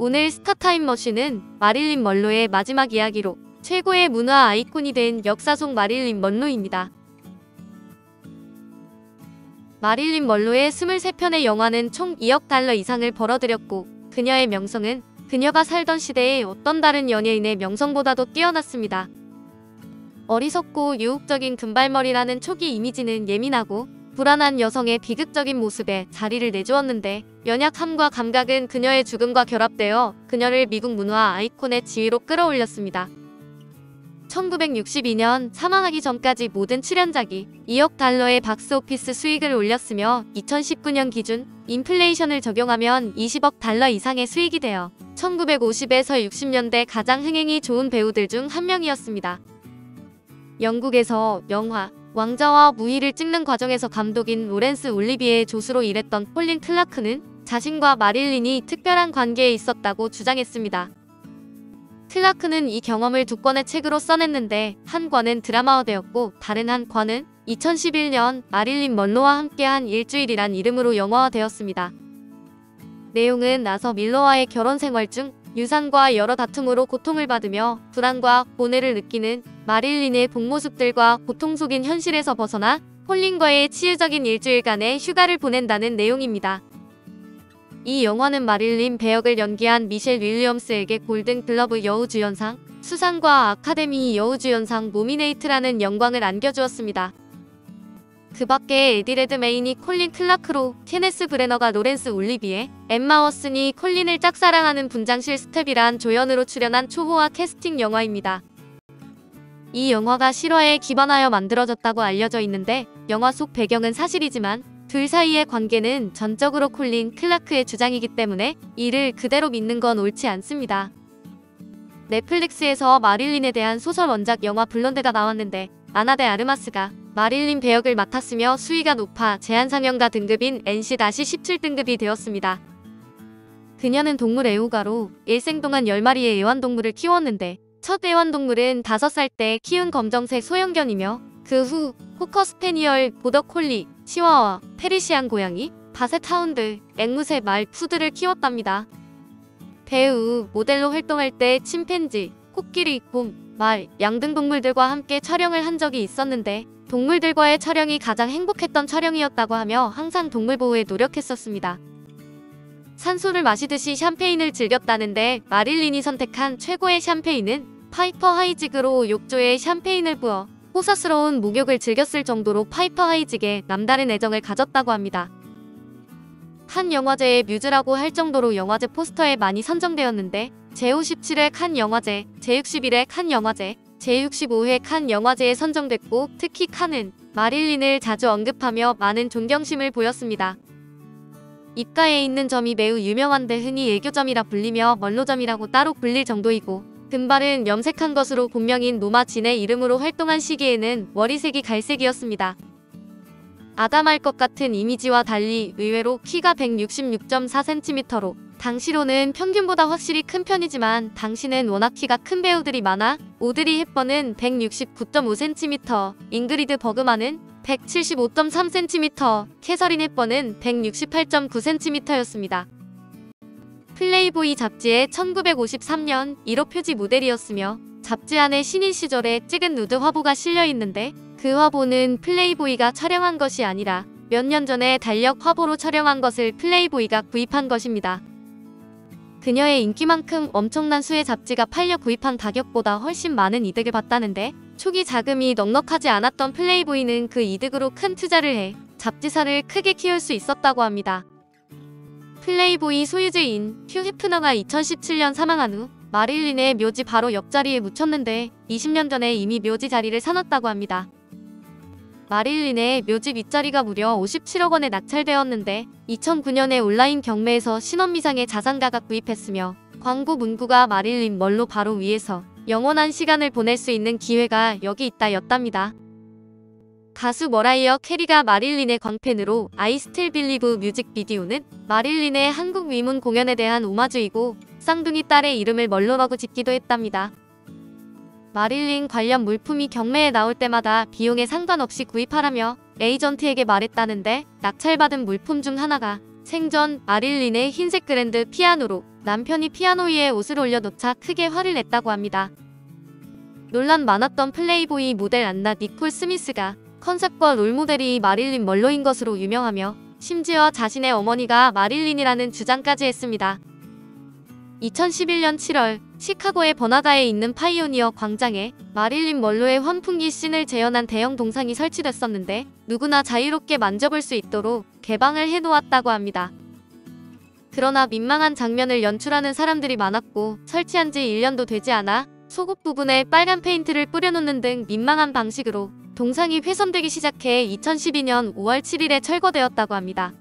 오늘 스타타임머신은 마릴린 먼로의 마지막 이야기로 최고의 문화 아이콘이 된 역사 속 마릴린 먼로입니다. 마릴린 먼로의 23편의 영화는 총 2억 달러 이상을 벌어들였고 그녀의 명성은 그녀가 살던 시대의 어떤 다른 연예인의 명성보다도 뛰어났습니다. 어리석고 유혹적인 금발머리라는 초기 이미지는 예민하고 불안한 여성의 비극적인 모습에 자리를 내주었는데 연약함과 감각은 그녀의 죽음과 결합되어 그녀를 미국 문화 아이콘의 지위로 끌어올렸습니다. 1962년 사망하기 전까지 모든 출연작이 2억 달러의 박스오피스 수익을 올렸으며 2019년 기준 인플레이션을 적용하면 20억 달러 이상의 수익이 되어 1950에서 60년대 가장 흥행이 좋은 배우들 중 한 명이었습니다. 영국에서 영화 왕자와 무희를 찍는 과정에서 감독인 로렌스 올리비에의 조수로 일했던 콜린 클라크는 자신과 마릴린이 특별한 관계에 있었다고 주장했습니다. 클라크는 이 경험을 2권의 책으로 써냈는데 한 권은 드라마화되었고 다른 한 권은 2011년 마릴린 먼로와 함께한 일주일이란 이름으로 영화화되었습니다. 내용은 나서 밀러와의 결혼 생활 중 유산과 여러 다툼으로 고통을 받으며 불안과 고뇌를 느끼는 마릴린의 본 모습들과 고통 속인 현실에서 벗어나 콜린과의 치유적인 일주일간의 휴가를 보낸다는 내용입니다. 이 영화는 마릴린 배역을 연기한 미셸 윌리엄스에게 골든글러브 여우주연상, 수상과 아카데미 여우주연상 노미네이트라는 영광을 안겨주었습니다. 그 밖에 에디 레드메인이 콜린 클라크로, 케네스 브래너가 로렌스 올리비에, 엠마 워슨이 콜린을 짝사랑하는 분장실 스텝이란 조연으로 출연한 초호화 캐스팅 영화입니다. 이 영화가 실화에 기반하여 만들어졌다고 알려져 있는데 영화 속 배경은 사실이지만 둘 사이의 관계는 전적으로 콜린 클라크의 주장이기 때문에 이를 그대로 믿는 건 옳지 않습니다. 넷플릭스에서 마릴린에 대한 소설 원작 영화 블론드가 나왔는데 아나 데 아르마스가 마릴린 배역을 맡았으며 수위가 높아 제한상영가 등급인 NC-17등급이 되었습니다. 그녀는 동물 애호가로 일생 동안 10마리의 애완동물을 키웠는데 첫 애완동물은 5살 때 키운 검정색 소형견이며 그 후 코커 스패니얼, 보더콜리, 치와와, 페르시안 고양이, 바셋 하운드, 앵무새 말, 푸드를 키웠답니다. 배우, 모델로 활동할 때 침팬지, 코끼리, 곰, 말, 양 등 동물들과 함께 촬영을 한 적이 있었는데 동물들과의 촬영이 가장 행복했던 촬영이었다고 하며 항상 동물 보호에 노력했었습니다. 산소를 마시듯이 샴페인을 즐겼다는데 마릴린이 선택한 최고의 샴페인은 파이퍼 하이직으로 욕조에 샴페인을 부어 호사스러운 목욕을 즐겼을 정도로 파이퍼 하이직에 남다른 애정을 가졌다고 합니다. 칸 영화제의 뮤즈라고 할 정도로 영화제 포스터에 많이 선정되었는데 제57회 칸 영화제, 제61회 칸 영화제, 제65회 칸 영화제에 선정됐고 특히 칸은 마릴린을 자주 언급하며 많은 존경심을 보였습니다. 입가에 있는 점이 매우 유명한데 흔히 애교점이라 불리며 먼로점이라고 따로 불릴 정도이고 금발은 염색한 것으로 본명인 노마 진의 이름으로 활동한 시기에는 머리색이 갈색이었습니다. 아담할 것 같은 이미지와 달리 의외로 키가 166.4cm로 당시로는 평균보다 확실히 큰 편이지만 당시는 워낙 키가 큰 배우들이 많아 오드리 헵번은 169.5cm, 잉그리드 버그만은 175.3cm, 캐서린 헵번은 168.9cm였습니다. 플레이보이 잡지의 1953년 1호 표지 모델이었으며 잡지 안에 신인 시절에 찍은 누드 화보가 실려 있는데 그 화보는 플레이보이가 촬영한 것이 아니라 몇 년 전에 달력 화보로 촬영한 것을 플레이보이가 구입한 것입니다. 그녀의 인기만큼 엄청난 수의 잡지가 팔려 구입한 가격보다 훨씬 많은 이득을 봤다는데 초기 자금이 넉넉하지 않았던 플레이보이는 그 이득으로 큰 투자를 해 잡지사를 크게 키울 수 있었다고 합니다. 플레이보이 소유주인 휴 헤프너가 2017년 사망한 후 마릴린의 묘지 바로 옆자리에 묻혔는데 20년 전에 이미 묘지 자리를 사놨다고 합니다. 마릴린의 묘지 윗자리가 무려 57억 원에 낙찰되었는데 2009년에 온라인 경매에서 신원미상의 자산가가 구입했으며 광고 문구가 마릴린 먼로 바로 위에서 영원한 시간을 보낼 수 있는 기회가 여기 있다 였답니다. 가수 머라이어 캐리가 마릴린의 광팬으로 I Still Believe 뮤직비디오는 마릴린의 한국 위문 공연에 대한 오마주이고 쌍둥이 딸의 이름을 먼로라고 짓기도 했답니다. 마릴린 관련 물품이 경매에 나올 때마다 비용에 상관없이 구입하라며 에이전트에게 말했다는데 낙찰받은 물품 중 하나가 생전 마릴린의 흰색 그랜드 피아노로 남편이 피아노 위에 옷을 올려놓자 크게 화를 냈다고 합니다. 논란 많았던 플레이보이 모델 안나 니콜 스미스가 컨셉과 롤모델이 마릴린 먼로인 것으로 유명하며 심지어 자신의 어머니가 마릴린이라는 주장까지 했습니다. 2011년 7월 시카고의 버나다에 있는 파이오니어 광장에 마릴린 먼로의 환풍기 씬을 재현한 대형 동상이 설치됐었는데 누구나 자유롭게 만져볼 수 있도록 개방을 해놓았다고 합니다. 그러나 민망한 장면을 연출하는 사람들이 많았고 설치한 지 1년도 되지 않아 속옷 부분에 빨간 페인트를 뿌려놓는 등 민망한 방식으로 동상이 훼손되기 시작해 2012년 5월 7일에 철거되었다고 합니다.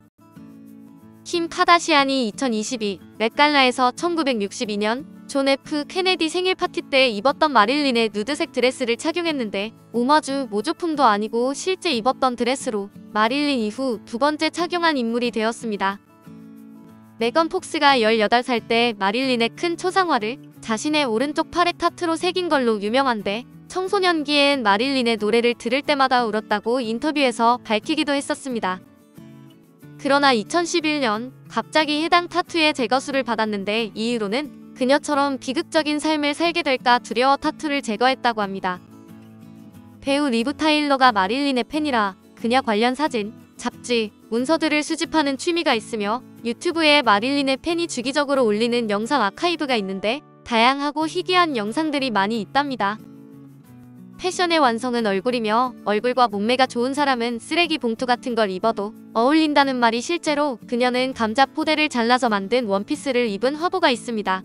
킴 카다시안이 2022 맷갈라에서 1962년 존 F 케네디 생일 파티 때 입었던 마릴린의 누드색 드레스를 착용했는데 오마주 모조품도 아니고 실제 입었던 드레스로 마릴린 이후 두 번째 착용한 인물이 되었습니다. 메건 폭스가 18살 때 마릴린의 큰 초상화를 자신의 오른쪽 팔에 타투로 새긴 걸로 유명한데 청소년기엔 마릴린의 노래를 들을 때마다 울었다고 인터뷰에서 밝히기도 했었습니다. 그러나 2011년 갑자기 해당 타투의 재거수를 받았는데 이유로는 그녀처럼 비극적인 삶을 살게 될까 두려워 타투를 제거했다고 합니다. 배우 리브 타일러가 마릴린의 팬이라 그녀 관련 사진, 잡지, 문서들을 수집하는 취미가 있으며 유튜브에 마릴린의 팬이 주기적으로 올리는 영상 아카이브가 있는데 다양하고 희귀한 영상들이 많이 있답니다. 패션의 완성은 얼굴이며 얼굴과 몸매가 좋은 사람은 쓰레기 봉투 같은 걸 입어도 어울린다는 말이 실제로 그녀는 감자 포대를 잘라서 만든 원피스를 입은 화보가 있습니다.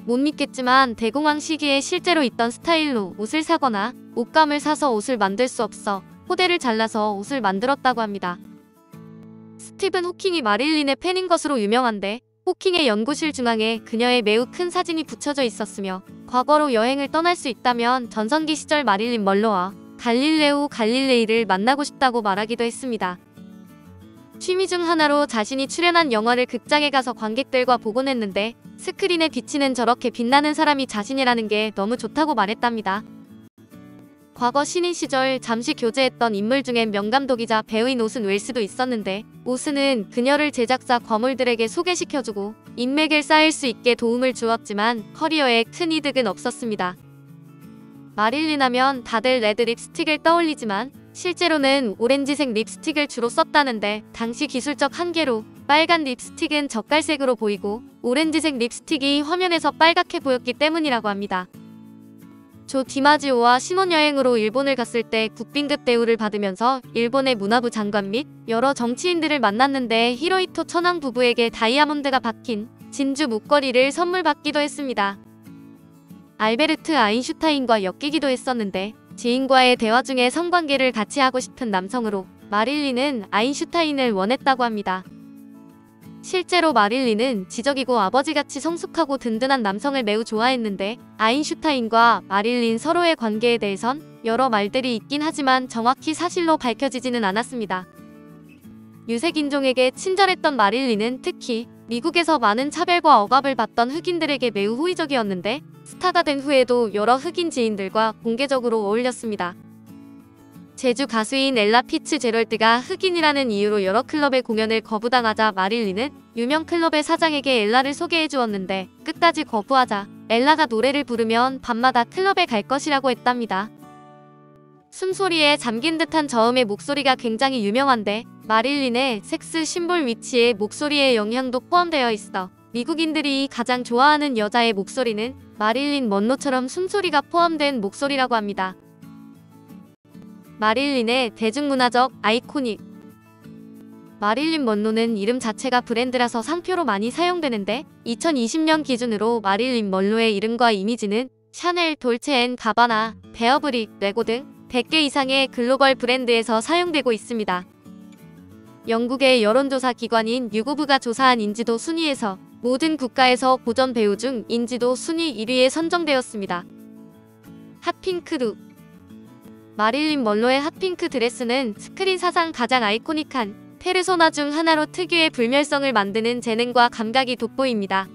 못 믿겠지만 대공황 시기에 실제로 있던 스타일로 옷을 사거나 옷감을 사서 옷을 만들 수 없어 포대를 잘라서 옷을 만들었다고 합니다. 스티븐 호킹이 마릴린의 팬인 것으로 유명한데 호킹의 연구실 중앙에 그녀의 매우 큰 사진이 붙여져 있었으며 과거로 여행을 떠날 수 있다면 전성기 시절 마릴린 먼로와 갈릴레오 갈릴레이를 만나고 싶다고 말하기도 했습니다. 취미 중 하나로 자신이 출연한 영화를 극장에 가서 관객들과 보곤했는데 스크린에 비치는 저렇게 빛나는 사람이 자신이라는 게 너무 좋다고 말했답니다. 과거 신인 시절 잠시 교제했던 인물 중엔 명감독이자 배우인 오슨 웰스도 있었는데 오슨은 그녀를 제작사 거물들에게 소개시켜주고 인맥을 쌓을 수 있게 도움을 주었지만 커리어에 큰 이득은 없었습니다. 마릴린 하면 다들 레드 립스틱을 떠올리지만 실제로는 오렌지색 립스틱을 주로 썼다는데 당시 기술적 한계로 빨간 립스틱은 젓갈색으로 보이고 오렌지색 립스틱이 화면에서 빨갛게 보였기 때문이라고 합니다. 조 디마지오와 신혼여행으로 일본을 갔을 때 국빈급 대우를 받으면서 일본의 문화부 장관 및 여러 정치인들을 만났는데 히로히토 천황 부부에게 다이아몬드가 박힌 진주 목걸이를 선물 받기도 했습니다. 알베르트 아인슈타인과 엮이기도 했었는데 지인과의 대화 중에 성관계를 같이 하고 싶은 남성으로 마릴린은 아인슈타인을 원했다고 합니다. 실제로 마릴린은 지적이고 아버지같이 성숙하고 든든한 남성을 매우 좋아했는데 아인슈타인과 마릴린 서로의 관계에 대해선 여러 말들이 있긴 하지만 정확히 사실로 밝혀지지는 않았습니다. 유색인종에게 친절했던 마릴린은 특히 미국에서 많은 차별과 억압을 받던 흑인들에게 매우 호의적이었는데 스타가 된 후에도 여러 흑인 지인들과 공개적으로 어울렸습니다. 제주 가수인 엘라 피츠제럴드가 흑인이라는 이유로 여러 클럽의 공연을 거부당하자 마릴린은 유명 클럽의 사장에게 엘라를 소개해 주었는데 끝까지 거부하자 엘라가 노래를 부르면 밤마다 클럽에 갈 것이라고 했답니다. 숨소리에 잠긴 듯한 저음의 목소리가 굉장히 유명한데 마릴린의 섹스 심볼 위치에 목소리의 영향도 포함되어 있어 미국인들이 가장 좋아하는 여자의 목소리는 마릴린 먼로처럼 숨소리가 포함된 목소리라고 합니다. 마릴린의 대중문화적 아이코닉. 마릴린 먼로는 이름 자체가 브랜드라서 상표로 많이 사용되는데 2020년 기준으로 마릴린 먼로의 이름과 이미지는 샤넬, 돌체 앤 가바나, 베어브릭, 레고 등 100개 이상의 글로벌 브랜드에서 사용되고 있습니다. 영국의 여론조사 기관인 유고브가 조사한 인지도 순위에서 모든 국가에서 고전 배우 중 인지도 순위 1위에 선정되었습니다. 핫핑크룩. 마릴린 먼로의 핫핑크 드레스는 스크린 사상 가장 아이코닉한 페르소나 중 하나로 특유의 불멸성을 만드는 재능과 감각이 돋보입니다.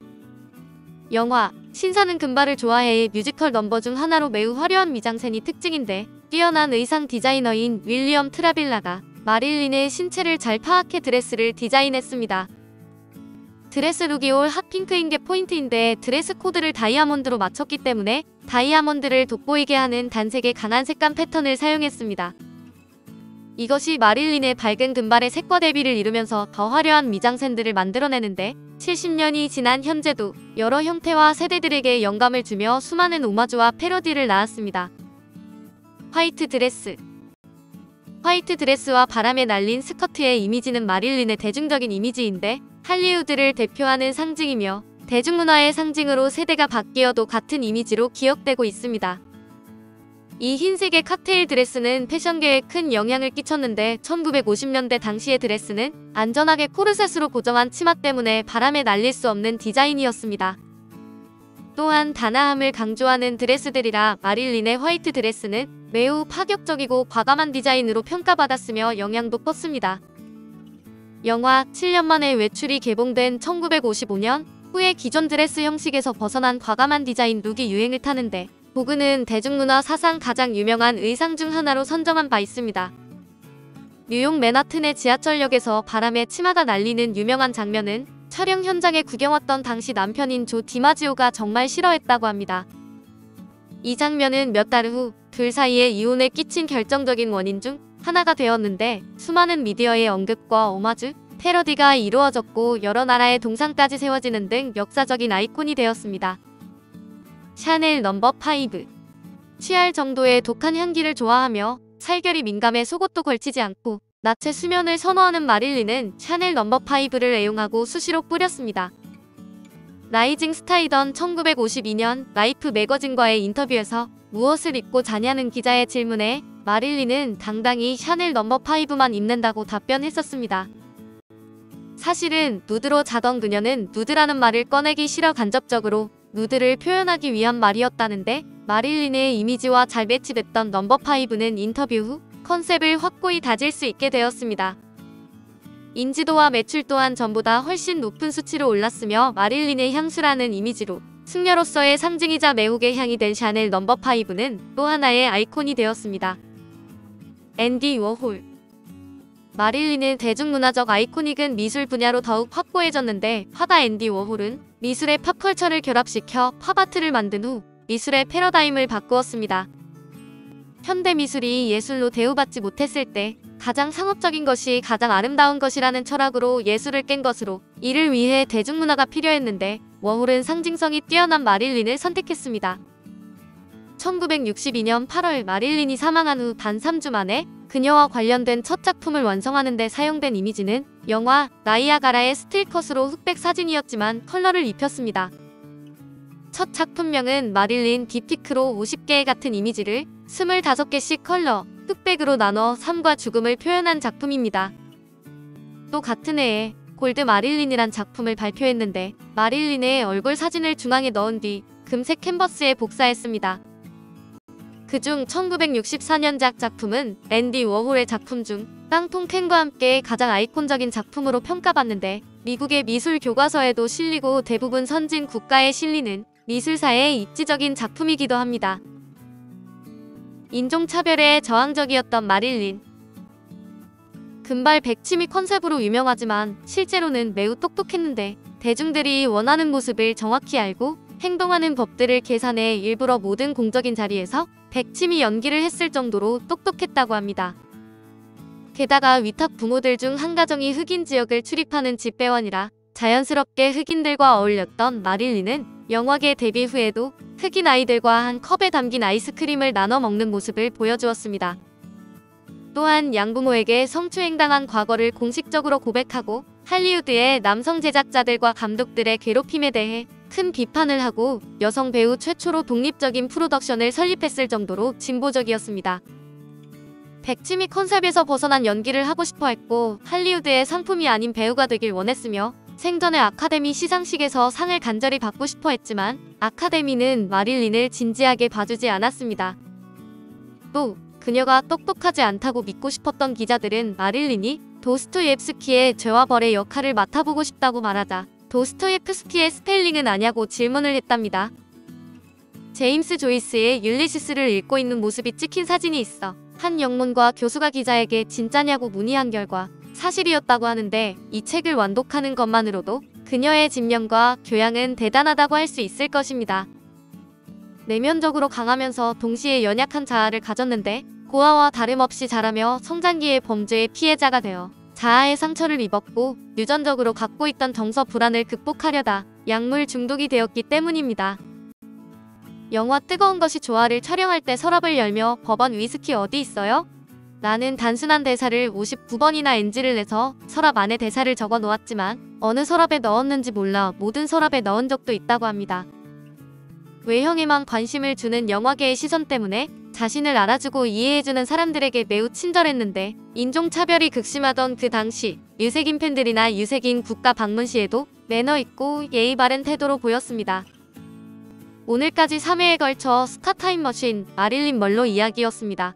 영화 신사는 금발을 좋아해의 뮤지컬 넘버 중 하나로 매우 화려한 미장센이 특징인데 뛰어난 의상 디자이너인 윌리엄 트라빌라가 마릴린의 신체를 잘 파악해 드레스를 디자인했습니다. 드레스 룩이 올 핫핑크인 게 포인트인데 드레스 코드를 다이아몬드로 맞췄기 때문에 다이아몬드를 돋보이게 하는 단색의 강한 색감 패턴을 사용했습니다. 이것이 마릴린의 밝은 금발의 색과 대비를 이루면서 더 화려한 미장센들을 만들어내는데 70년이 지난 현재도 여러 형태와 세대들에게 영감을 주며 수많은 오마주와 패러디를 낳았습니다. 화이트 드레스. 화이트 드레스와 바람에 날린 스커트의 이미지는 마릴린의 대중적인 이미지인데 할리우드를 대표하는 상징이며 대중문화의 상징으로 세대가 바뀌어도 같은 이미지로 기억되고 있습니다. 이 흰색의 칵테일 드레스는 패션계에 큰 영향을 끼쳤는데 1950년대 당시의 드레스는 안전하게 코르셋으로 고정한 치마 때문에 바람에 날릴 수 없는 디자인이었습니다. 또한 단아함을 강조하는 드레스들이라 마릴린의 화이트 드레스는 매우 파격적이고 과감한 디자인으로 평가받았으며 영향도 컸습니다. 영화 7년 만에 외출이 개봉된 1955년 후에 기존 드레스 형식에서 벗어난 과감한 디자인 룩이 유행을 타는데 보그는 대중문화 사상 가장 유명한 의상 중 하나로 선정한 바 있습니다. 뉴욕 맨하튼의 지하철역에서 바람에 치마가 날리는 유명한 장면은 촬영 현장에 구경 왔던 당시 남편인 조 디마지오가 정말 싫어했다고 합니다. 이 장면은 몇 달 후 둘 사이에 이혼에 끼친 결정적인 원인 중 하나가 되었는데 수많은 미디어의 언급과 오마주, 패러디가 이루어졌고 여러 나라의 동상까지 세워지는 등 역사적인 아이콘이 되었습니다. 샤넬 넘버 5. 취할 정도의 독한 향기를 좋아하며 살결이 민감해 속옷도 걸치지 않고 나체 수면을 선호하는 마릴린은 샤넬 넘버 5를 애용하고 수시로 뿌렸습니다. 라이징 스타이던 1952년 라이프 매거진과의 인터뷰에서 무엇을 입고 자냐는 기자의 질문에 마릴린은 당당히 샤넬 넘버 5만 입는다고 답변했었습니다. 사실은 누드로 자던 그녀는 누드라는 말을 꺼내기 싫어 간접적으로 누드를 표현하기 위한 말이었다는데 마릴린의 이미지와 잘 매치됐던 넘버 5는 인터뷰 후 컨셉을 확고히 다질 수 있게 되었습니다. 인지도와 매출 또한 전보다 훨씬 높은 수치로 올랐으며 마릴린의 향수라는 이미지로 승려로서의 상징이자 매혹의 향이 된 샤넬 넘버 5는 또 하나의 아이콘이 되었습니다. 앤디 워홀. 마릴린은 대중문화적 아이코닉은 미술 분야로 더욱 확고해졌는데 화가 앤디 워홀은 미술의 팝컬처를 결합시켜 팝아트를 만든 후 미술의 패러다임을 바꾸었습니다. 현대미술이 예술로 대우받지 못했을 때 가장 상업적인 것이 가장 아름다운 것이라는 철학으로 예술을 깬 것으로 이를 위해 대중문화가 필요했는데 워홀은 상징성이 뛰어난 마릴린을 선택했습니다. 1962년 8월 마릴린이 사망한 후 단 3주 만에 그녀와 관련된 첫 작품을 완성하는 데 사용된 이미지는 영화 나이아가라의 스틸컷으로 흑백 사진이었지만 컬러를 입혔습니다. 첫 작품명은 마릴린 딥티크로 50개의 같은 이미지를 25개씩 컬러, 흑백으로 나눠 삶과 죽음을 표현한 작품입니다. 또 같은 해에 골드 마릴린이란 작품을 발표했는데 마릴린의 얼굴 사진을 중앙에 넣은 뒤 금색 캔버스에 복사했습니다. 그중 1964년작 작품은 앤디 워홀의 작품 중 깡통 캔과 함께 가장 아이콘적인 작품으로 평가받는데 미국의 미술 교과서에도 실리고 대부분 선진 국가에 실리는 미술사의 입지적인 작품이기도 합니다. 인종차별에 저항적이었던 마릴린. 금발 백치미 컨셉으로 유명하지만 실제로는 매우 똑똑했는데 대중들이 원하는 모습을 정확히 알고 행동하는 법들을 계산해 일부러 모든 공적인 자리에서 백치미 연기를 했을 정도로 똑똑했다고 합니다. 게다가 위탁 부모들 중 한 가정이 흑인 지역을 출입하는 집배원이라 자연스럽게 흑인들과 어울렸던 마릴린은 영화계 데뷔 후에도 흑인 아이들과 한 컵에 담긴 아이스크림을 나눠 먹는 모습을 보여주었습니다. 또한 양부모에게 성추행당한 과거를 공식적으로 고백하고 할리우드의 남성 제작자들과 감독들의 괴롭힘에 대해 큰 비판을 하고 여성 배우 최초로 독립적인 프로덕션을 설립했을 정도로 진보적이었습니다. 백치미 컨셉에서 벗어난 연기를 하고 싶어 했고 할리우드의 상품이 아닌 배우가 되길 원했으며 생전에 아카데미 시상식에서 상을 간절히 받고 싶어 했지만 아카데미는 마릴린을 진지하게 봐주지 않았습니다. 또 그녀가 똑똑하지 않다고 믿고 싶었던 기자들은 마릴린이 도스토옙스키의 죄와 벌의 역할을 맡아보고 싶다고 말하자 도스토옙스키의 스펠링은 아냐고 질문을 했답니다. 제임스 조이스의 율리시스를 읽고 있는 모습이 찍힌 사진이 있어 한 영문과 교수가 기자에게 진짜냐고 문의한 결과 사실이었다고 하는데, 이 책을 완독하는 것만으로도 그녀의 집념과 교양은 대단하다고 할 수 있을 것입니다. 내면적으로 강하면서 동시에 연약한 자아를 가졌는데 고아와 다름없이 자라며 성장기의 범죄의 피해자가 되어 자아의 상처를 입었고, 유전적으로 갖고 있던 정서 불안을 극복하려다 약물 중독이 되었기 때문입니다. 영화 뜨거운 것이 좋아를 촬영할 때 서랍을 열며 "법원 위스키 어디 있어요? 라는 단순한 대사를 59번이나 NG를 내서 서랍 안에 대사를 적어 놓았지만 어느 서랍에 넣었는지 몰라 모든 서랍에 넣은 적도 있다고 합니다. 외형에만 관심을 주는 영화계의 시선 때문에 자신을 알아주고 이해해주는 사람들에게 매우 친절했는데, 인종차별이 극심하던 그 당시 유색인 팬들이나 유색인 국가 방문 시에도 매너 있고 예의 바른 태도로 보였습니다. 오늘까지 3회에 걸쳐 스타 타임머신 마릴린 먼로 이야기였습니다.